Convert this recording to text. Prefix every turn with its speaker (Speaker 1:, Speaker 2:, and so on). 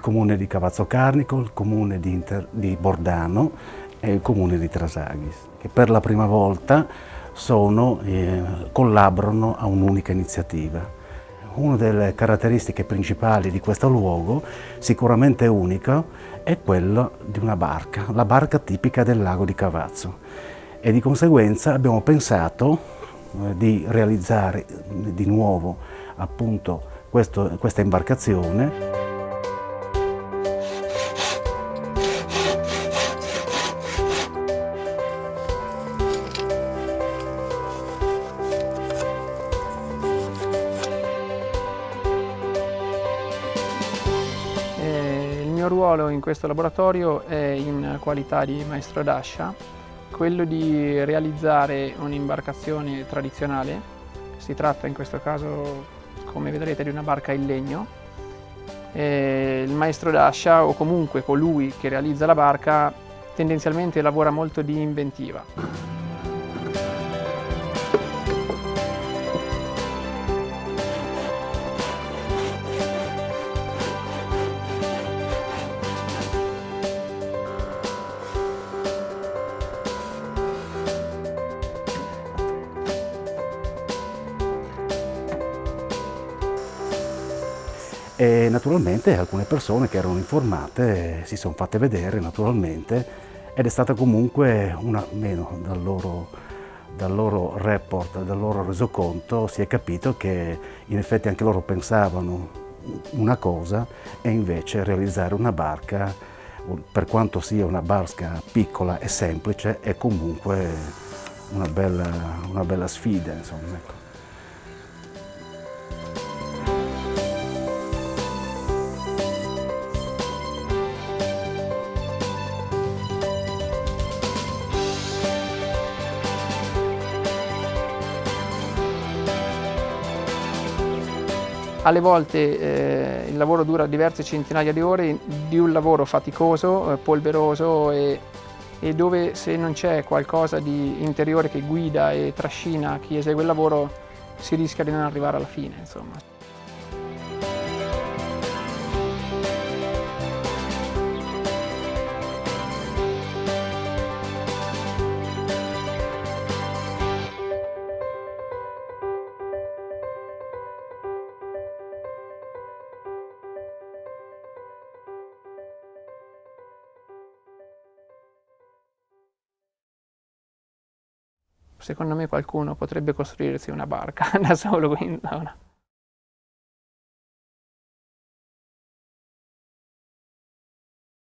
Speaker 1: comune di Cavazzo Carnico, il comune di Bordano e il comune di Trasaghis, che per la prima volta collaborano a un'unica iniziativa. Una delle caratteristiche principali di questo luogo, sicuramente unico, è quella di una barca, la barca tipica del lago di Cavazzo. E di conseguenza abbiamo pensato di realizzare di nuovo appunto questa imbarcazione.
Speaker 2: Il mio ruolo in questo laboratorio è in qualità di maestro d'ascia, quello di realizzare un'imbarcazione tradizionale. Si tratta in questo caso, come vedrete, di una barca in legno. Il maestro d'ascia, o comunque colui che realizza la barca, tendenzialmente lavora molto di inventiva.
Speaker 1: E naturalmente alcune persone che erano informate si sono fatte vedere naturalmente, ed è stata comunque almeno dal loro report, dal loro resoconto, si è capito che in effetti anche loro pensavano una cosa e invece realizzare una barca, per quanto sia una barca piccola e semplice, è comunque una bella sfida, insomma, ecco.
Speaker 2: Alle volte il lavoro dura diverse centinaia di ore, di un lavoro faticoso, polveroso e dove, se non c'è qualcosa di interiore che guida e trascina chi esegue il lavoro, si rischia di non arrivare alla fine, insomma. Secondo me qualcuno potrebbe costruirsi una barca da solo, quindi no.